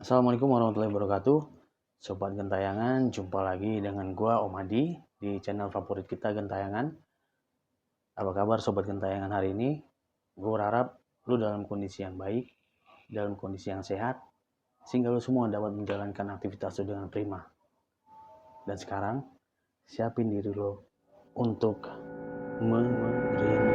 Assalamualaikum warahmatullahi wabarakatuh. Sobat Gentayangan, jumpa lagi dengan gua Om Adi di channel favorit kita Gentayangan. Apa kabar Sobat Gentayangan hari ini? Gue berharap lu dalam kondisi yang baik, dalam kondisi yang sehat, sehingga lu semua dapat menjalankan aktivitas lu dengan prima. Dan sekarang, siapin diri lu untuk merenung.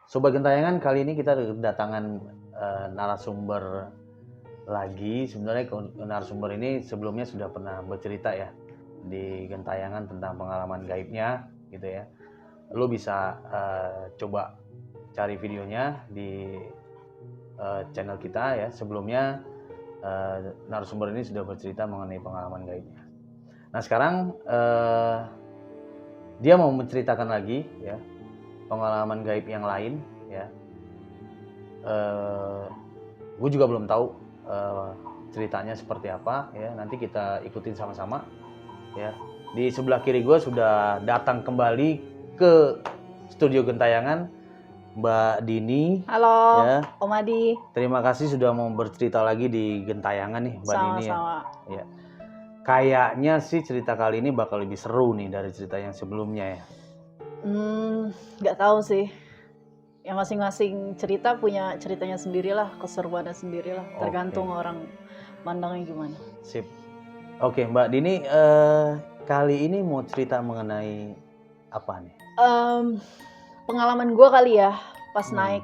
Sobat Gentayangan, kali ini kita kedatangan narasumber lagi. Sebenarnya narasumber ini sebelumnya sudah pernah bercerita ya di Gentayangan tentang pengalaman gaibnya gitu ya. Lo bisa coba cari videonya di channel kita ya. Sebelumnya narasumber ini sudah bercerita mengenai pengalaman gaibnya. Nah sekarang dia mau menceritakan lagi ya pengalaman gaib yang lain ya. Gue juga belum tahu ceritanya seperti apa ya. Nanti kita ikutin sama-sama ya. Di sebelah kiri gue sudah datang kembali ke studio Gentayangan Mbak Dini. Halo, ya. Om Adi. Terima kasih sudah mau bercerita lagi di Gentayangan nih Mbak Dini ya. Ya. Kayaknya sih cerita kali ini bakal lebih seru nih dari cerita yang sebelumnya ya. Nggak tahu sih. Yang masing-masing cerita punya ceritanya sendirilah, keseruannya sendirilah. Tergantung orang mandangnya gimana. Sip. Oke, Mbak Dini, kali ini mau cerita mengenai apa nih? Pengalaman gue kali ya, pas naik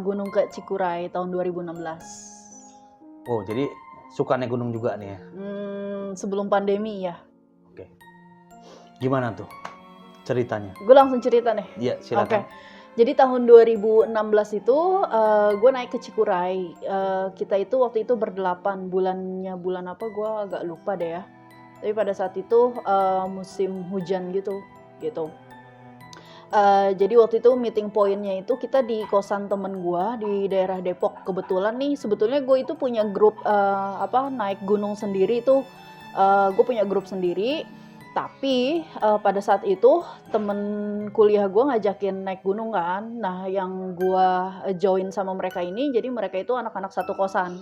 gunung ke Cikuray tahun 2016. Oh, jadi suka naik gunung juga nih ya? Sebelum pandemi ya. Oke. Gimana tuh ceritanya? Gue langsung cerita nih. Iya, silakan. Oke. Jadi tahun 2016 itu gue naik ke Cikuray. Kita itu waktu itu berdelapan, bulan apa gue agak lupa deh ya. Tapi pada saat itu musim hujan gitu. Jadi waktu itu meeting pointnya itu kita di kosan temen gue di daerah Depok. Kebetulan nih sebetulnya gue itu punya grup naik gunung sendiri itu. Gue punya grup sendiri. Tapi pada saat itu temen kuliah gue ngajakin naik gunung kan. Nah yang gue join sama mereka ini, jadi mereka itu anak-anak satu kosan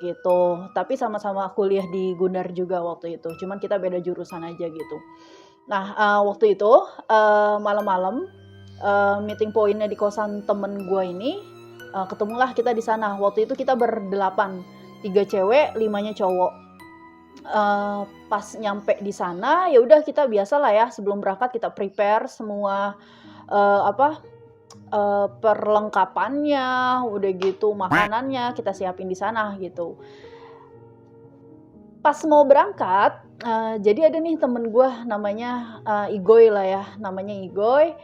gitu. Tapi sama-sama kuliah di Gundar juga waktu itu. Cuman kita beda jurusan aja gitu. Nah waktu itu malam-malam meeting pointnya di kosan temen gue ini, ketemulah kita di sana. Waktu itu kita berdelapan, 3 cewek, 5-nya cowok. Pas nyampe di sana ya udah kita biasalah ya, sebelum berangkat kita prepare semua perlengkapannya, udah gitu makanannya kita siapin di sana gitu. Pas mau berangkat jadi ada nih temen gue namanya Igoy lah ya, namanya Igoy.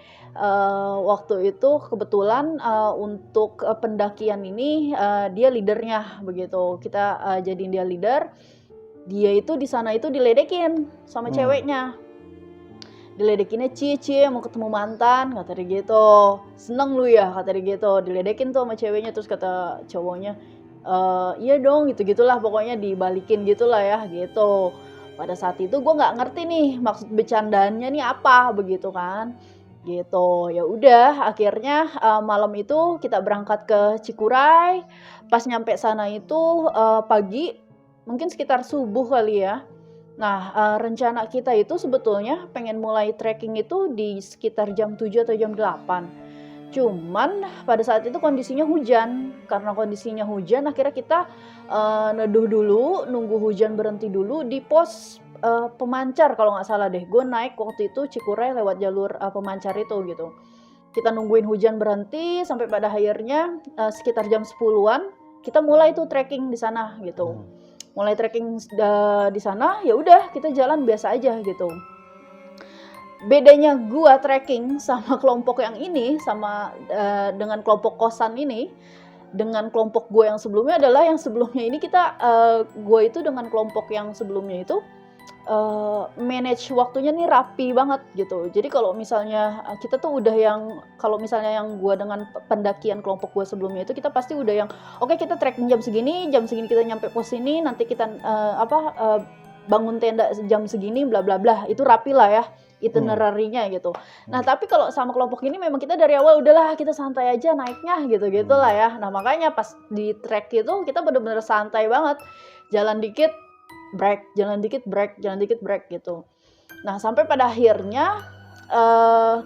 Waktu itu kebetulan untuk pendakian ini dia leadernya begitu, kita jadiin dia leader. Dia itu di sana itu diledekin sama ceweknya. Diledekinnya cie mau ketemu mantan, kata dia gitu. Seneng lu ya, kata dia gitu. Diledekin tuh sama ceweknya, terus kata cowoknya, iya dong gitu-gitulah, pokoknya dibalikin gitulah ya gitu. Pada saat itu gue nggak ngerti nih maksud bercandanya nih apa begitu kan. Gitu. Ya udah akhirnya malam itu kita berangkat ke Cikuray. Pas nyampe sana itu pagi, mungkin sekitar subuh kali ya. Nah rencana kita itu sebetulnya pengen mulai trekking itu di sekitar jam 7 atau jam 8. Cuman pada saat itu kondisinya hujan. Karena kondisinya hujan akhirnya kita neduh dulu, nunggu hujan berhenti dulu di pos pemancar kalau nggak salah deh. Gue naik waktu itu Cikuray lewat jalur pemancar itu gitu. Kita nungguin hujan berhenti sampai pada akhirnya sekitar jam 10-an kita mulai tuh trekking di sana gitu. Mulai trekking di sana, ya udah kita jalan biasa aja gitu. Bedanya gua trekking sama kelompok yang ini, sama dengan kelompok kosan ini, dengan kelompok gua yang sebelumnya adalah yang sebelumnya ini kita, gua itu dengan kelompok yang sebelumnya itu manage waktunya nih rapi banget gitu. Jadi kalau misalnya kita tuh udah yang kalau misalnya yang gua dengan pendakian kelompok gua sebelumnya itu kita pasti udah yang oke kita trekking jam segini kita nyampe pos ini, nanti kita bangun tenda jam segini bla bla bla. Itu rapi lah ya itinerary-nya gitu. Nah, tapi kalau sama kelompok ini memang kita dari awal udahlah kita santai aja naiknya gitu-gitu lah ya. Nah, makanya pas di trek itu kita bener-bener santai banget. Jalan dikit break, jalan dikit break, jalan dikit break gitu. Nah, sampai pada akhirnya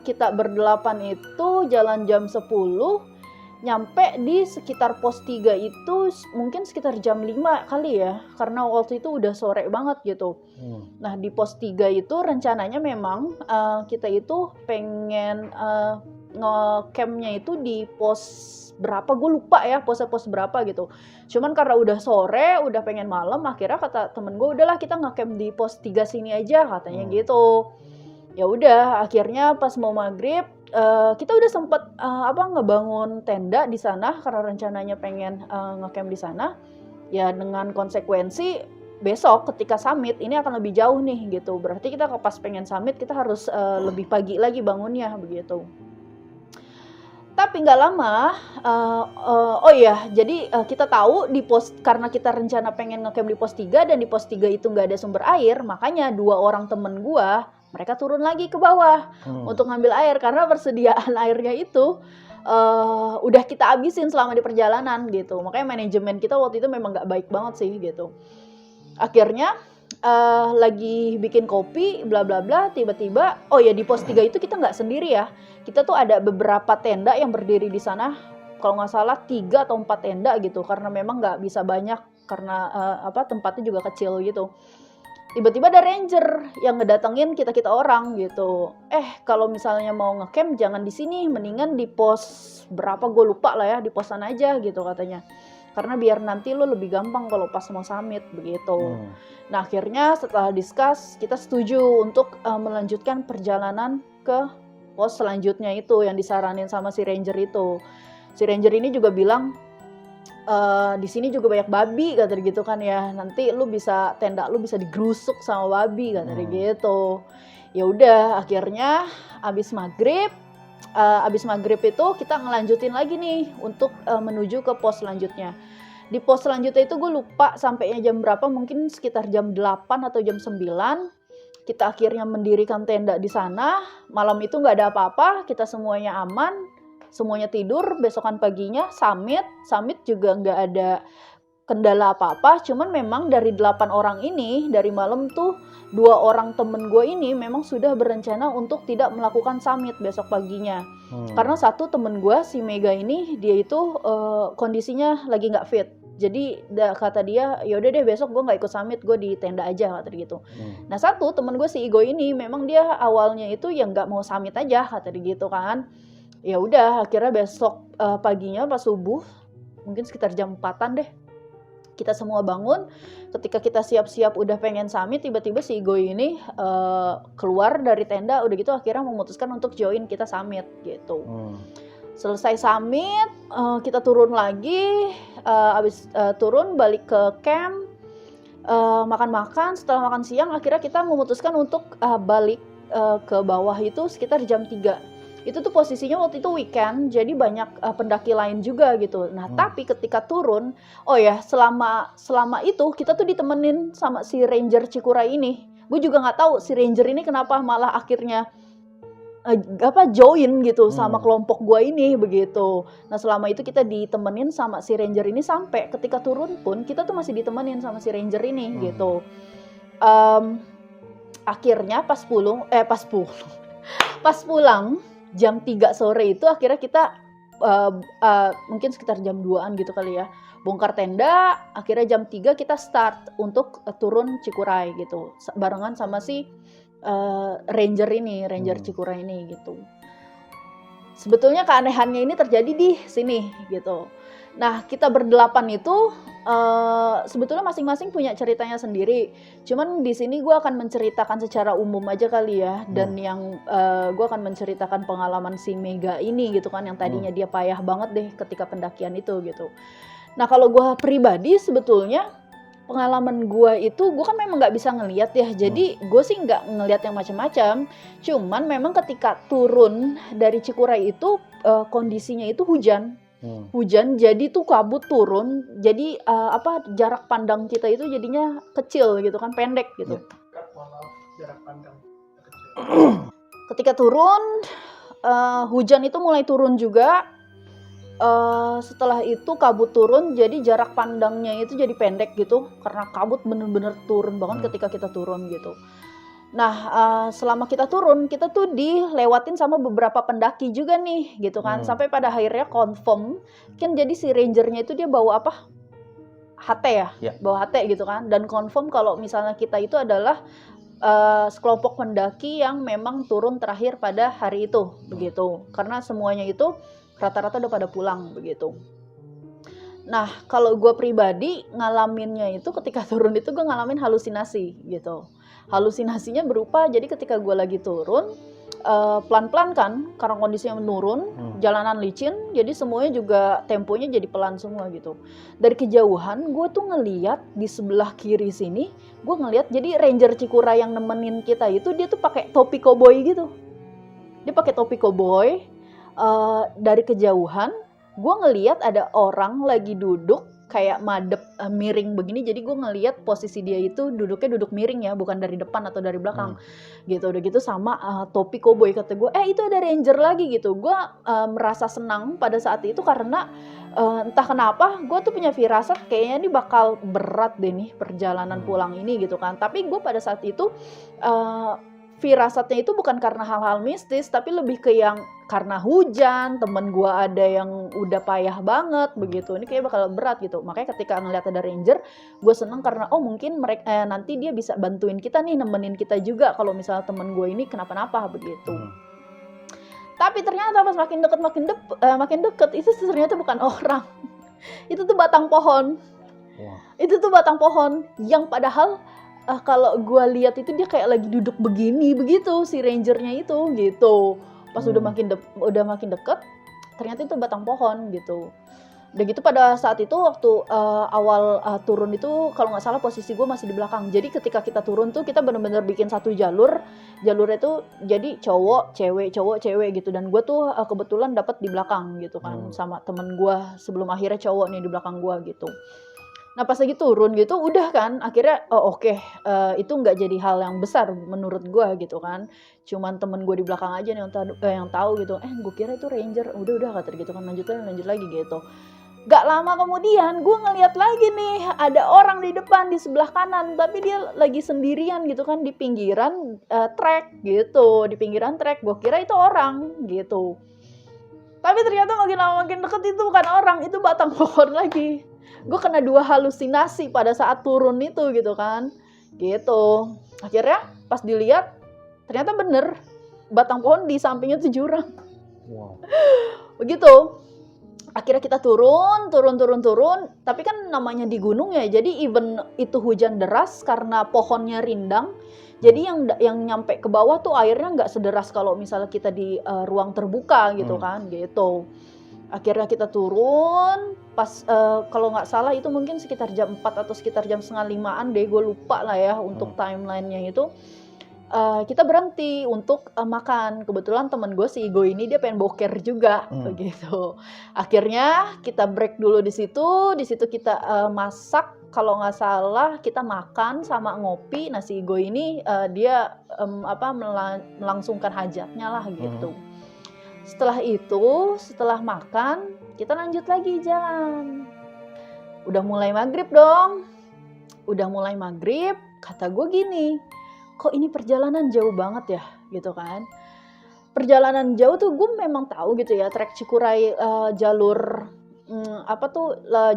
kita berdelapan itu jalan jam 10, nyampe di sekitar pos 3 itu mungkin sekitar jam 5 kali ya, karena waktu itu udah sore banget gitu. Nah, di pos 3 itu rencananya memang kita itu pengen nge-campnya itu di pos berapa, gue lupa ya pos berapa gitu. Cuman karena udah sore, udah pengen malam, akhirnya kata temen gue udahlah kita nge-camp di pos 3 sini aja katanya gitu. Ya udah, akhirnya pas mau maghrib kita udah sempet ngebangun tenda di sana karena rencananya pengen nge-camp di sana. Ya dengan konsekuensi besok ketika summit ini akan lebih jauh nih gitu. Berarti kita pas pengen summit kita harus lebih pagi lagi bangunnya begitu. Tapi nggak lama, jadi kita tahu di pos karena kita rencana pengen nge-camp di pos 3 dan di pos 3 itu nggak ada sumber air, makanya 2 orang temen gua, mereka turun lagi ke bawah untuk ngambil air karena persediaan airnya itu udah kita habisin selama di perjalanan gitu. Makanya manajemen kita waktu itu memang nggak baik banget sih gitu. Akhirnya lagi bikin kopi bla bla bla, tiba-tiba di pos 3 itu kita nggak sendiri ya. Kita tuh ada beberapa tenda yang berdiri di sana, kalau nggak salah 3 atau 4 tenda gitu, karena memang nggak bisa banyak karena tempatnya juga kecil gitu. Tiba-tiba ada ranger yang ngedatengin kita orang gitu. Kalau misalnya mau ngecamp jangan di sini, mendingan di pos berapa gue lupa lah ya, di pos sana aja gitu katanya. Karena biar nanti lo lebih gampang kalau pas mau summit begitu. Nah, akhirnya setelah discuss kita setuju untuk melanjutkan perjalanan ke pos selanjutnya itu yang disaranin sama si ranger itu. Si ranger ini juga bilang di sini juga banyak babi kata gitu kan ya. Nanti tenda lu bisa digerusuk sama babi kata gitu. Ya udah, akhirnya abis maghrib itu kita ngelanjutin lagi nih untuk menuju ke pos selanjutnya. Di pos selanjutnya itu gue lupa sampainya jam berapa, mungkin sekitar jam 8 atau jam 9. Kita akhirnya mendirikan tenda di sana. Malam itu nggak ada apa-apa, kita semuanya aman, semuanya tidur. Besokan paginya summit juga nggak ada kendala apa-apa. Cuman memang dari 8 orang ini, dari malam tuh 2 orang temen gue ini memang sudah berencana untuk tidak melakukan summit besok paginya. Karena satu temen gue, si Mega ini, dia itu kondisinya lagi nggak fit. Jadi kata dia, yaudah deh besok gue nggak ikut summit, gue di tenda aja kata dia gitu. Nah satu temen gue si Igo ini memang dia awalnya itu yang nggak mau summit aja kata dia gitu kan. Ya udah, akhirnya besok paginya pas subuh, mungkin sekitar jam 4-an deh, kita semua bangun. Ketika kita siap-siap udah pengen summit, tiba-tiba si Igo ini keluar dari tenda, udah gitu akhirnya memutuskan untuk join kita summit gitu. Selesai summit, kita turun lagi, abis turun balik ke camp, makan-makan. Setelah makan siang, akhirnya kita memutuskan untuk balik ke bawah itu sekitar jam 3. Itu tuh posisinya waktu itu weekend, jadi banyak pendaki lain juga gitu. Nah, tapi ketika turun, selama itu kita tuh ditemenin sama si ranger Cikuray ini. Gue juga nggak tahu si ranger ini kenapa malah akhirnya join gitu sama kelompok gue ini begitu. Nah, selama itu kita ditemenin sama si ranger ini sampai ketika turun pun kita tuh masih ditemenin sama si ranger ini gitu. Akhirnya pas pulang jam 3 sore itu akhirnya kita mungkin sekitar jam 2-an gitu kali ya, bongkar tenda. Akhirnya jam 3 kita start untuk turun Cikuray gitu barengan sama si ranger Cikuray ini gitu. Sebetulnya keanehannya ini terjadi di sini gitu. Nah, kita berdelapan itu sebetulnya masing-masing punya ceritanya sendiri. Cuman di sini gue akan menceritakan secara umum aja kali ya. Dan yang gue akan menceritakan pengalaman si Mega ini gitu kan, yang tadinya dia payah banget deh ketika pendakian itu gitu. Nah, kalau gue pribadi sebetulnya pengalaman gue itu, gue kan memang nggak bisa ngelihat ya, jadi gue sih nggak ngelihat yang macam-macam. Cuman memang ketika turun dari Cikuray itu kondisinya itu hujan. Hujan, jadi tuh kabut turun, jadi jarak pandang kita itu jadinya kecil gitu kan, pendek gitu. Jarak pandang kecil. Ketika turun, hujan itu mulai turun juga. Setelah itu kabut turun, jadi jarak pandangnya itu jadi pendek gitu, karena kabut bener-bener turun banget ketika kita turun gitu. Nah, selama kita turun, kita tuh dilewatin sama beberapa pendaki juga nih, gitu kan. Sampai pada akhirnya confirm, kan jadi si rangernya itu dia bawa apa? HT ya? Bawa HT gitu kan. Dan confirm kalau misalnya kita itu adalah sekelompok pendaki yang memang turun terakhir pada hari itu, begitu. Karena semuanya itu rata-rata udah pada pulang, begitu. Nah, kalau gue pribadi ngalaminnya itu ketika turun itu gue ngalamin halusinasi gitu. Halusinasinya berupa, jadi ketika gue lagi turun, pelan-pelan kan, karena kondisinya menurun, jalanan licin, jadi semuanya juga temponya jadi pelan semua gitu. Dari kejauhan, gue tuh ngeliat di sebelah kiri sini, gue ngeliat jadi ranger Cikuray yang nemenin kita itu, dia tuh pakai topi koboi gitu. Dia pakai topi koboi, dari kejauhan, gue ngeliat ada orang lagi duduk, kayak madep miring begini, jadi gue ngeliat posisi dia itu duduknya duduk miring ya, bukan dari depan atau dari belakang gitu. Udah gitu sama topi koboi, kata gue itu ada ranger lagi gitu. Gue merasa senang pada saat itu karena entah kenapa gue tuh punya firasat kayaknya ini bakal berat deh nih perjalanan pulang ini gitu kan. Tapi gue pada saat itu firasatnya itu bukan karena hal-hal mistis, tapi lebih ke yang karena hujan, temen gue ada yang udah payah banget begitu, ini kayak bakal berat gitu. Makanya ketika ngeliat ada ranger, gue seneng karena makin mereka nanti dia bisa bantuin kita nih, nemenin kita juga kalau misalnya temen gue ini kenapa-napa begitu. Tapi ternyata pas makin deket itu ternyata bukan orang, itu tuh batang pohon. Itu tuh batang pohon yang padahal kalau gue lihat itu dia kayak lagi duduk begini begitu si rangernya itu gitu. Pas udah makin deket, ternyata itu batang pohon gitu. Udah gitu pada saat itu waktu awal turun itu kalau nggak salah posisi gue masih di belakang. Jadi ketika kita turun tuh kita benar-benar bikin satu jalurnya tuh jadi cowok cewek gitu. Dan gue tuh kebetulan dapat di belakang gitu kan, sama temen gue sebelum akhirnya cowok nih di belakang gue gitu. Nah pas lagi turun gitu udah kan akhirnya itu nggak jadi hal yang besar menurut gue gitu kan. Cuman temen gue di belakang aja nih yang tahu gitu. Gue kira itu ranger. Udah kata gitu kan, lanjut lagi gitu. Gak lama kemudian gue ngeliat lagi nih ada orang di depan di sebelah kanan, tapi dia lagi sendirian gitu kan di pinggiran trek gitu, di pinggiran trek. Gue kira itu orang gitu. Tapi ternyata makin lama makin deket itu bukan orang, itu batang pohon lagi. Gue kena 2 halusinasi pada saat turun itu gitu kan. Gitu. Akhirnya pas dilihat ternyata bener batang pohon di sampingnya tuh jurang. Begitu. Akhirnya kita turun. Tapi kan namanya di gunung ya, jadi even itu hujan deras karena pohonnya rindang. Jadi yang nyampe ke bawah tuh airnya nggak sederas kalau misalnya kita di ruang terbuka gitu kan gitu. Akhirnya kita turun, pas kalau nggak salah itu mungkin sekitar jam 4 atau sekitar jam 4:30 deh, gue lupa lah ya untuk timelinenya itu. Kita berhenti untuk makan. Kebetulan temen gue si Igo ini dia pengen boker juga begitu. Akhirnya kita break dulu di situ kita masak. Kalau nggak salah kita makan sama ngopi. Nah si Igo ini dia melangsungkan hajatnya lah gitu. Setelah makan, kita lanjut lagi jalan. Udah mulai maghrib dong. Kata gue gini, kok ini perjalanan jauh banget ya, gitu kan. Perjalanan jauh tuh gue memang tahu gitu ya, trek Cikuray jalur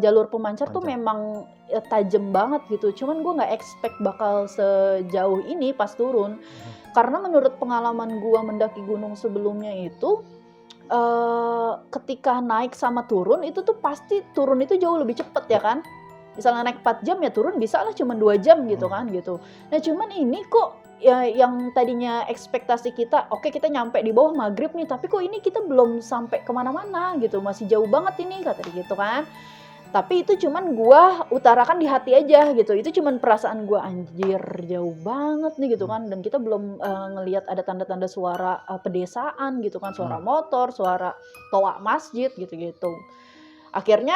jalur pemancar tuh memang tajam banget gitu. Cuman gue nggak expect bakal sejauh ini pas turun. Karena menurut pengalaman gue mendaki gunung sebelumnya itu, ketika naik sama turun itu tuh pasti turun itu jauh lebih cepet ya kan. Misalnya naik 4 jam ya turun bisa lah cuma 2 jam gitu kan gitu. Nah cuman ini kok ya yang tadinya ekspektasi kita, oke kita nyampe di bawah maghrib nih, tapi kok ini kita belum sampai kemana-mana gitu, masih jauh banget ini kata dia gitu kan. Tapi itu cuman gua utarakan di hati aja gitu. Itu cuman perasaan gua, anjir jauh banget nih gitu kan. Dan kita belum ngelihat ada tanda-tanda suara pedesaan gitu kan, suara motor, suara toa masjid gitu-gitu. Akhirnya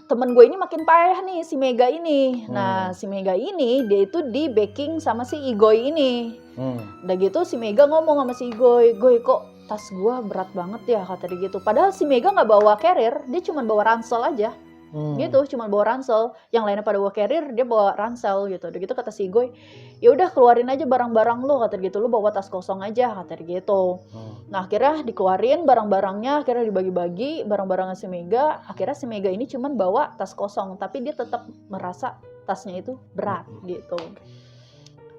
temen gue ini makin payah nih, si Mega ini. Nah, si Mega ini dia itu di backing sama si Igoy ini. Udah gitu si Mega ngomong sama si Igoy, "Goy, kok tas gue berat banget ya," kata dia gitu. Padahal si Mega nggak bawa carrier, dia cuma bawa ransel aja. Gitu, cuma bawa ransel. Yang lainnya pada bawa carrier, dia bawa ransel gitu. Udah gitu kata si Igoy, "Ya udah keluarin aja barang-barang lu," kata dia gitu. "Lu bawa tas kosong aja," kata dia gitu. Nah, akhirnya dikeluarin barang-barangnya, akhirnya dibagi-bagi barang-barangnya si Mega. Akhirnya si Mega ini cuma bawa tas kosong, tapi dia tetap merasa tasnya itu berat gitu.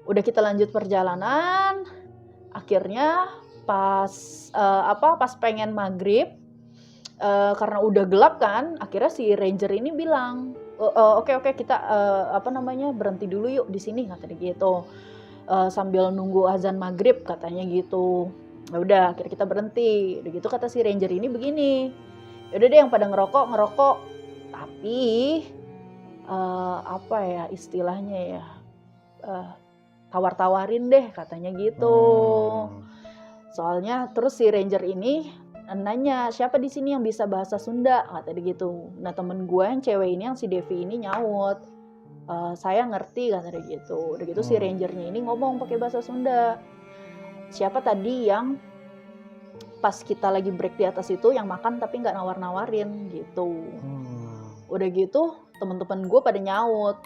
Udah kita lanjut perjalanan. Akhirnya pas pengen maghrib, karena udah gelap kan, akhirnya si ranger ini bilang, oke kita berhenti dulu yuk di sini, kata dia gitu, sambil nunggu azan maghrib katanya gitu. Ya udah, akhirnya kita berhenti. Udah gitu kata si ranger ini begini, yaudah deh yang pada ngerokok, tapi istilahnya ya, tawar-tawarin deh katanya gitu. Soalnya terus si ranger ini nanya, "Siapa di sini yang bisa bahasa Sunda?" kata dia gitu. Nah, temen gue yang cewek ini, yang si Devi ini nyaut, "Saya ngerti," kata dia gitu. Udah gitu si rangernya ini ngomong pakai bahasa Sunda, "Siapa tadi yang pas kita lagi break di atas itu yang makan tapi nggak nawar-nawarin," gitu. Udah gitu temen-temen gue pada nyaut,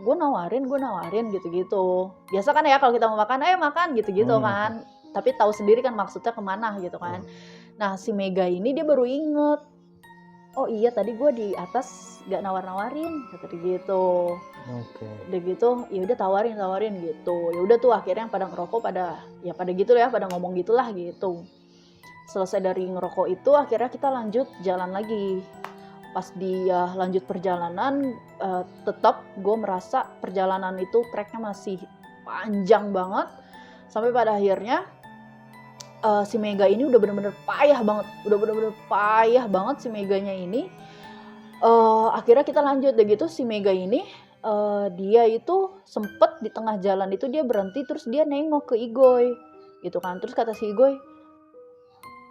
gue nawarin gitu-gitu. Biasa kan ya kalau kita mau makan, ayo makan gitu-gitu kan. Tapi tahu sendiri kan maksudnya kemana gitu kan. Nah, si Mega ini dia baru inget, "Oh iya tadi gue di atas gak nawar-nawarin," kata dia gitu. Udah gitu, ya udah tawarin gitu. Ya udah tuh akhirnya yang pada ngerokok pada gitu ya, pada ngomong gitulah gitu. Selesai dari ngerokok itu akhirnya kita lanjut jalan lagi. Pas dia lanjut perjalanan, tetap gue merasa perjalanan itu treknya masih panjang banget. Sampai pada akhirnya si Mega ini udah bener-bener payah banget si Meganya ini. Akhirnya kita lanjut deh gitu. Si Mega ini dia itu sempet di tengah jalan itu dia berhenti, terus dia nengok ke Igoy gitu kan. Terus kata si Igoy,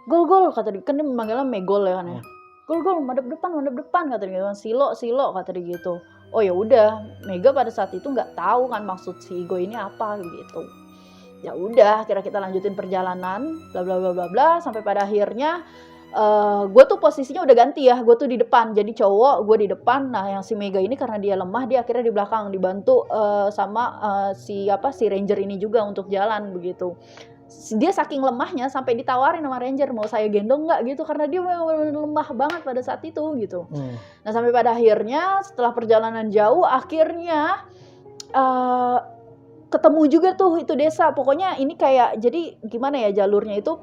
"Gol," kata dia, kan dia memanggilnya Megol ya kan ya. "Gol, madep depan," kata dia gitu. "Silo," kata dia gitu. Oh ya udah, Mega pada saat itu nggak tahu kan maksud si Igoy ini apa gitu. Ya udah, akhirnya kita lanjutin perjalanan, bla bla bla bla bla, sampai pada akhirnya gue tuh posisinya udah ganti ya, gue tuh di depan, jadi cowok, gue di depan. Nah, yang si Mega ini karena dia lemah, dia akhirnya di belakang, dibantu sama si ranger ini juga untuk jalan begitu. Dia saking lemahnya sampai ditawarin sama ranger, "Mau saya gendong nggak?" gitu, karena dia benar-benar lemah banget pada saat itu gitu. Nah, sampai pada akhirnya setelah perjalanan jauh, akhirnya ketemu juga tuh itu desa. Pokoknya ini kayak, jadi gimana ya jalurnya itu,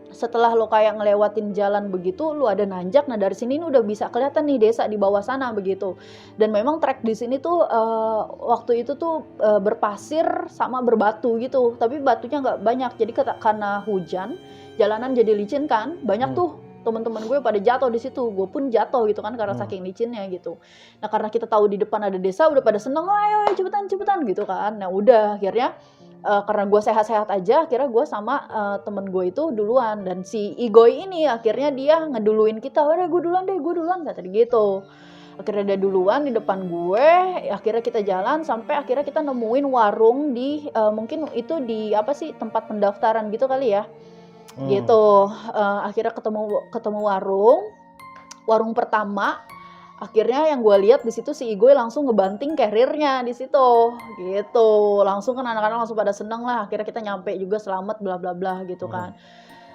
setelah lo kayak ngelewatin jalan begitu, lo ada nanjak. Nah, dari sini udah bisa kelihatan nih desa di bawah sana begitu. Dan memang trek di sini tuh waktu itu tuh berpasir sama berbatu gitu. Tapi batunya nggak banyak. Jadi karena hujan, jalanan jadi licin kan. Banyak tuh teman-teman gue pada jatuh di situ. Gue pun jatuh gitu kan karena saking licinnya gitu. Nah, karena kita tahu di depan ada desa, udah pada seneng, "Ayo cepetan gitu kan." Nah, udah akhirnya karena gue sehat-sehat aja, akhirnya gue sama temen gue itu duluan. Dan si Igoy ini akhirnya dia ngeduluin kita, "Udah gue duluan," kata dia gitu. Akhirnya dia duluan di depan gue. Akhirnya kita jalan sampai akhirnya kita nemuin warung di mungkin itu di tempat pendaftaran gitu kali ya. Gitu. Akhirnya ketemu warung pertama. Akhirnya yang gue lihat di situ si Igoy langsung ngebanting carrier-nya di situ, gitu. Langsung kan anak-anak langsung pada seneng lah. Akhirnya kita nyampe juga selamat bla bla bla gitu kan.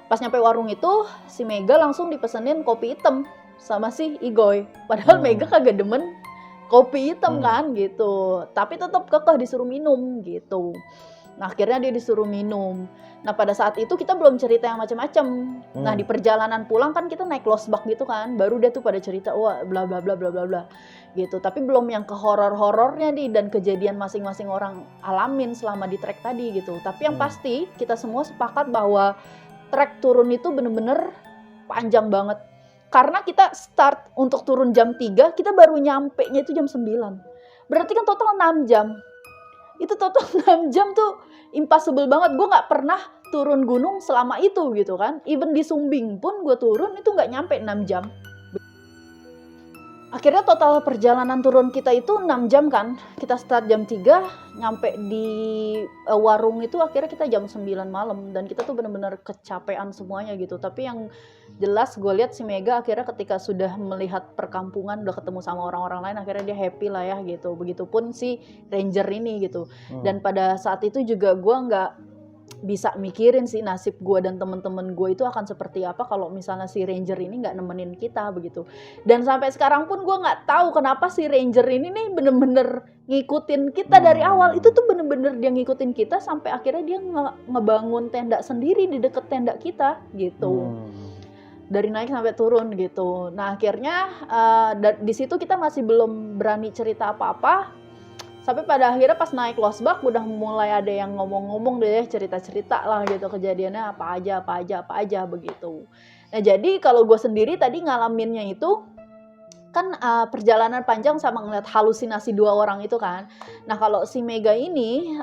Pas nyampe warung itu, si Mega langsung dipesenin kopi hitam sama si Igoy. Padahal Mega kagak demen kopi hitam kan gitu. Tapi tetap kekeh disuruh minum gitu. Nah, akhirnya dia disuruh minum. Nah, pada saat itu kita belum cerita yang macam-macam. Nah, di perjalanan pulang kan kita naik losbak gitu kan. Baru dia tuh pada cerita, wah bla bla bla bla bla bla gitu. Tapi belum yang ke horor-horornya dan kejadian masing-masing orang alamin selama di trek tadi gitu. Tapi yang pasti kita semua sepakat bahwa trek turun itu bener-bener panjang banget. Karena kita start untuk turun jam 3, kita baru nyampe-nya itu jam 9. Berarti kan total 6 jam. Itu total 6 jam tuh impossible banget. Gue nggak pernah turun gunung selama itu gitu kan. Even di Sumbing pun gue turun itu nggak nyampe 6 jam. Akhirnya total perjalanan turun kita itu 6 jam kan. Kita start jam 3, nyampe di warung itu akhirnya kita jam 9 malam. Dan kita tuh benar-benar kecapean semuanya gitu. Tapi yang jelas gue lihat si Mega akhirnya ketika sudah melihat perkampungan, udah ketemu sama orang-orang lain, akhirnya dia happy lah ya gitu. Begitupun si Ranger ini gitu. Dan pada saat itu juga gue nggak bisa mikirin sih nasib gue dan temen-temen gue itu akan seperti apa kalau misalnya si Ranger ini nggak nemenin kita begitu. Dan sampai sekarang pun gue nggak tahu kenapa si Ranger ini nih bener-bener ngikutin kita dari awal. Itu tuh bener-bener dia ngikutin kita sampai akhirnya dia ngebangun tenda sendiri di deket tenda kita gitu. Dari naik sampai turun gitu. Nah akhirnya di situ kita masih belum berani cerita apa-apa. Sampai pada akhirnya pas naik Losbak udah mulai ada yang ngomong-ngomong deh, cerita-cerita lah gitu kejadiannya apa aja begitu. Nah jadi kalau gue sendiri tadi ngalaminnya itu kan perjalanan panjang sama ngeliat halusinasi 2 orang itu kan. Nah kalau si Mega ini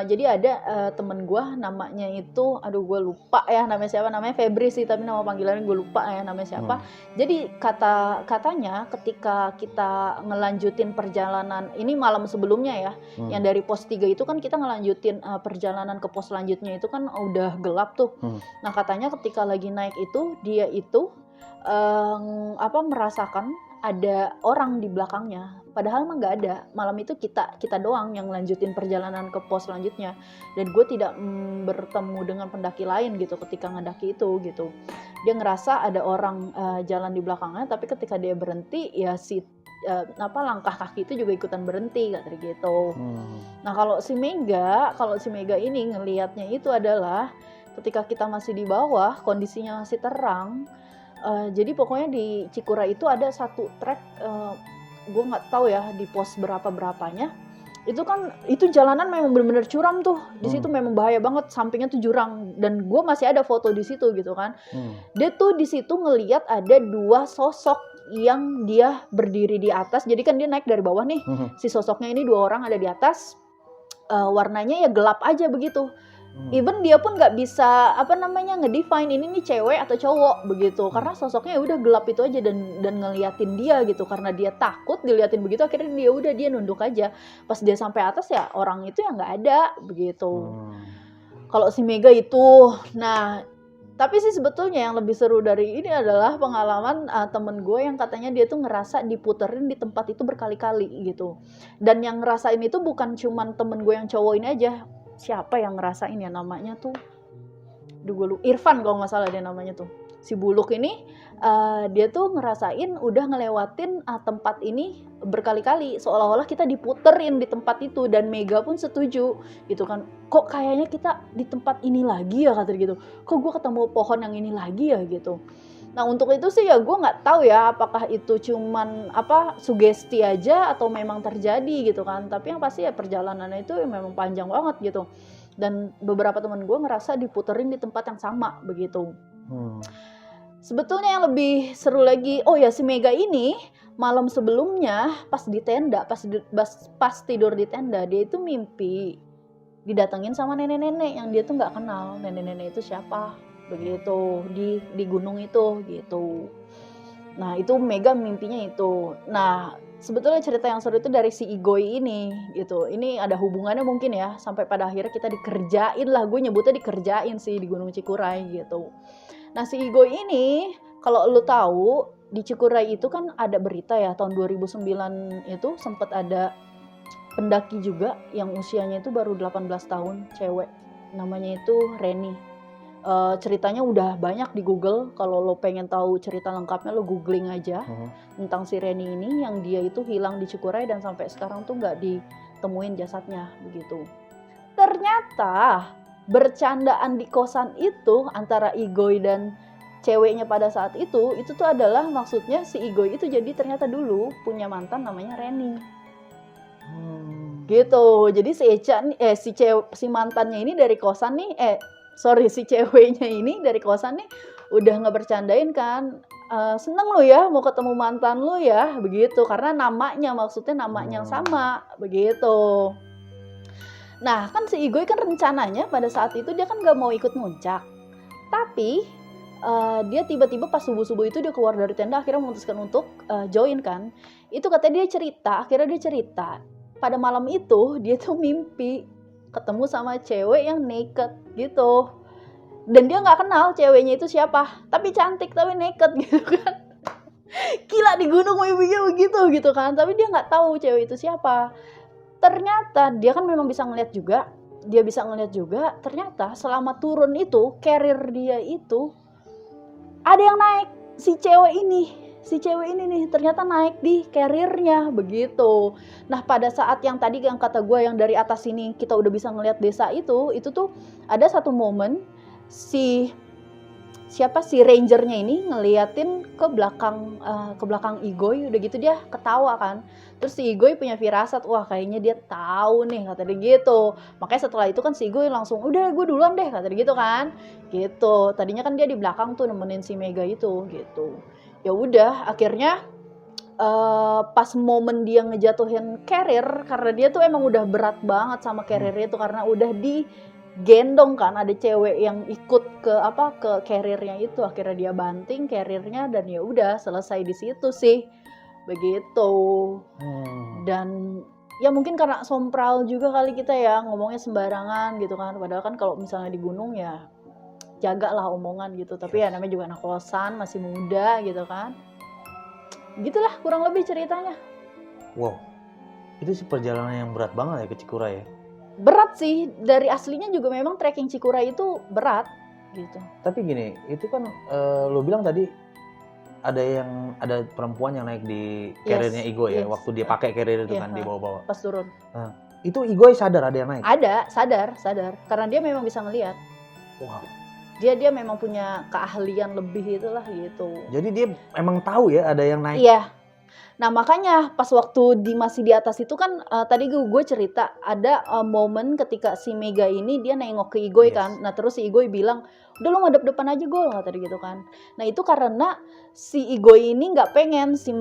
jadi ada temen gue namanya itu, aduh gue lupa ya namanya siapa, namanya Febri sih tapi nama panggilannya gue lupa ya namanya siapa. Jadi katanya ketika kita ngelanjutin perjalanan ini malam sebelumnya ya, yang dari pos 3 itu kan kita ngelanjutin perjalanan ke pos selanjutnya itu kan udah gelap tuh. Nah katanya ketika lagi naik itu dia itu merasakan ada orang di belakangnya, padahal mah nggak ada. Malam itu kita doang yang lanjutin perjalanan ke pos selanjutnya, dan gue tidak bertemu dengan pendaki lain gitu ketika ngedaki itu gitu. Dia ngerasa ada orang jalan di belakangnya, tapi ketika dia berhenti ya si langkah kaki itu juga ikutan berhenti kayak gitu. Nah kalau si Mega ini ngelihatnya itu adalah ketika kita masih di bawah, kondisinya masih terang. Jadi pokoknya di Cikura itu ada satu trek, gue nggak tahu ya di pos berapanya. Itu jalanan memang benar-benar curam tuh. Di situ memang bahaya banget, sampingnya tuh jurang. Dan gue masih ada foto di situ gitu kan. Dia tuh di situ ngelihat ada 2 sosok yang dia berdiri di atas. Jadi kan dia naik dari bawah nih. Si sosoknya ini 2 orang ada di atas. Warnanya ya gelap aja begitu. Even dia pun nggak bisa ngedefine ini nih cewek atau cowok begitu, karena sosoknya udah gelap itu aja dan ngeliatin dia gitu. Karena dia takut diliatin begitu, akhirnya dia nunduk aja. Pas dia sampai atas ya orang itu yang nggak ada begitu. Kalau si Mega itu, nah tapi sih sebetulnya yang lebih seru dari ini adalah pengalaman temen gue yang katanya dia tuh ngerasa diputerin di tempat itu berkali-kali gitu. Dan yang ngerasain itu bukan cuman temen gue yang cowok ini aja. Siapa yang ngerasain ya namanya tuh, Irfan kalau nggak salah dia namanya tuh. Si Buluk ini dia tuh ngerasain udah ngelewatin tempat ini berkali-kali, seolah-olah kita diputerin di tempat itu. Dan Mega pun setuju gitu kan, kok kayaknya kita di tempat ini lagi ya kata gitu, kok gue ketemu pohon yang ini lagi ya gitu. Nah untuk itu sih ya gue nggak tahu ya apakah itu cuman sugesti aja atau memang terjadi gitu kan. Tapi yang pasti ya perjalanannya itu memang panjang banget gitu. Dan beberapa teman gue ngerasa diputerin di tempat yang sama begitu. Sebetulnya yang lebih seru lagi, si Mega ini malam sebelumnya pas di tenda, pas tidur di tenda, dia itu mimpi didatengin sama nenek-nenek yang dia tuh nggak kenal. Nenek-nenek itu siapa begitu di gunung itu gitu. Nah itu Mega mimpinya itu. Nah sebetulnya cerita yang seru itu dari si Igoi ini gitu. Ini ada hubungannya mungkin ya, sampai pada akhirnya kita dikerjain lah, gue nyebutnya dikerjain sih di Gunung Cikuray gitu. Nah si Igoi ini kalau lu tahu di Cikuray itu kan ada berita ya, tahun 2009 itu sempat ada pendaki juga yang usianya itu baru 18 tahun, cewek, namanya itu Reni. Ceritanya udah banyak di Google. Kalau lo pengen tahu cerita lengkapnya lo googling aja tentang si Reni ini, yang dia itu hilang di Cikuray dan sampai sekarang tuh nggak ditemuin jasadnya begitu. Ternyata bercandaan di kosan itu antara Igoi dan ceweknya pada saat itu tuh adalah maksudnya si Igoi itu jadi ternyata dulu punya mantan namanya Reni. Gitu. Jadi si mantannya ini dari kosan nih, si ceweknya ini dari kosan nih udah ngebercandain kan, seneng lu ya mau ketemu mantan lu ya, begitu. Karena namanya, maksudnya namanya yang sama, begitu. Nah, kan si Igoy kan rencananya pada saat itu dia kan gak mau ikut muncak. Tapi dia tiba-tiba pas subuh-subuh itu dia keluar dari tenda, akhirnya memutuskan untuk join kan. Itu katanya akhirnya dia cerita pada malam itu dia tuh mimpi ketemu sama cewek yang naked gitu. Dan dia nggak kenal ceweknya itu siapa, tapi cantik, tapi naked gitu kan. Gila, di gunung mimpinya begitu gitu kan, tapi dia nggak tahu cewek itu siapa. Ternyata dia kan memang bisa ngeliat juga, ternyata selama turun itu, carrier dia itu ada yang naik, si cewek ini nih ternyata naik di carriernya, begitu. Nah, pada saat yang tadi yang kata gue yang dari atas sini kita udah bisa ngeliat desa itu tuh ada satu momen si rangernya ini ngeliatin ke belakang Igoy, udah gitu dia ketawa kan. Terus si Igoy punya firasat, wah kayaknya dia tahu nih, kata dia gitu. Makanya setelah itu kan si Igoy langsung, udah gue duluan deh, kata dia gitu kan. Gitu. Tadinya kan dia di belakang tuh nemenin si Mega itu, gitu. Ya udah, akhirnya pas momen dia ngejatuhin carrier, karena dia tuh emang udah berat banget sama carriernya itu karena udah digendong kan, ada cewek yang ikut ke carriernya itu, akhirnya dia banting carriernya dan ya udah selesai di situ sih, begitu. Dan ya mungkin karena sompral juga kali kita ya ngomongnya sembarangan gitu kan, padahal kan kalau misalnya di gunung ya jagalah omongan gitu, tapi ya namanya juga anak kosan, masih muda gitu kan. Gitulah kurang lebih ceritanya. Wow, itu sih perjalanan yang berat banget ya ke Cikuray ya. Berat sih, dari aslinya juga memang trekking Cikuray itu berat gitu. Tapi gini, itu kan lo bilang tadi ada perempuan yang naik di carriernya Igoy ya, waktu dia pakai carrier itu kan di bawah-bawah. Pas turun. Nah, itu Igoy sadar ada yang naik? Ada, sadar. Karena dia memang bisa ngelihat. Wow. Dia memang punya keahlian lebih itulah gitu. Jadi dia emang tahu ya ada yang naik? Iya. Nah makanya pas waktu masih di atas itu kan tadi gue cerita ada momen ketika si Mega ini dia nengok ke Igoy kan. Nah terus si Igoy bilang, udah lo ngadep depan aja gue, kata dia gitu kan. Nah itu karena si Igoy ini nggak pengen si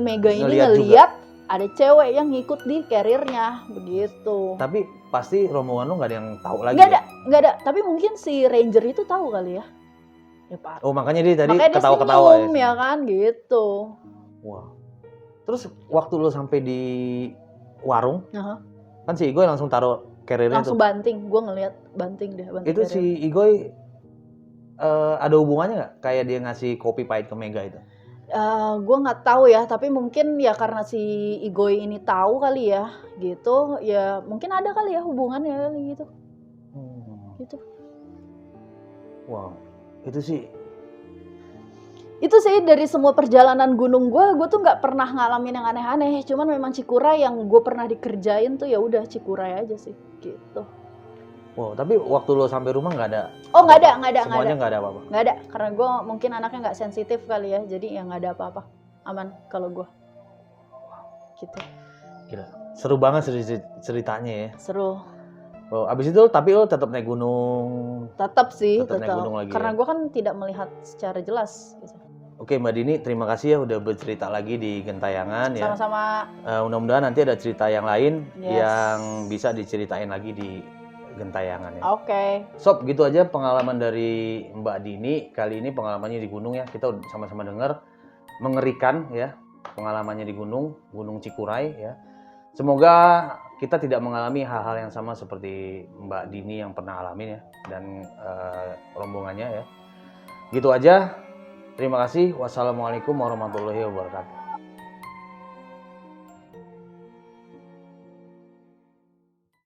Mega ini ngeliat ada cewek yang ngikut di carriernya, begitu. Tapi pasti rombongan lo nggak ada yang tahu lagi. Nggak ada. Tapi mungkin si ranger itu tahu kali ya. Oh makanya dia tadi makanya ketawa-ketawa dia senyum, ya kan gitu. Wah. Terus waktu lo sampai di warung, kan si Igoy langsung taruh carriernya langsung banting. Gue ngeliat banting deh. Itu carrier. Si Igoy ada hubungannya nggak? Kayak dia ngasih kopi pahit ke Mega itu? Gue nggak tahu ya, tapi mungkin ya karena si Igoy ini tahu kali ya, gitu. Ya mungkin ada kali ya hubungannya kali gitu. Gitu. Wow, itu sih dari semua perjalanan gunung gue tuh nggak pernah ngalamin yang aneh-aneh. Cuman memang Cikuray yang gue pernah dikerjain tuh ya udah Cikuray aja sih, gitu. Wow, tapi waktu lo sampai rumah nggak ada? Oh nggak ada. Semuanya nggak ada apa-apa? Nggak ada, karena gue mungkin anaknya nggak sensitif kali ya, jadi ya nggak ada apa-apa, aman kalau gue. Gitu. Gila, seru banget ceritanya ya. Seru. Oh, abis itu tapi lo tetap naik gunung? Tetap sih, naik gunung lagi. Karena ya? Gue kan tidak melihat secara jelas. Gitu. Oke Mbak Dini, terima kasih ya udah bercerita lagi di Gentayangan ya. Sama-sama. Mudah-mudahan nanti ada cerita yang lain yang bisa diceritain lagi di Gentayangan ya. Oke. Sob, gitu aja pengalaman dari Mbak Dini. Kali ini pengalamannya di gunung ya. Kita sama-sama dengar, mengerikan ya pengalamannya di Gunung Cikuray ya. Semoga kita tidak mengalami hal-hal yang sama seperti Mbak Dini yang pernah alamin ya, dan rombongannya ya. Gitu aja. Terima kasih. Wassalamualaikum warahmatullahi wabarakatuh.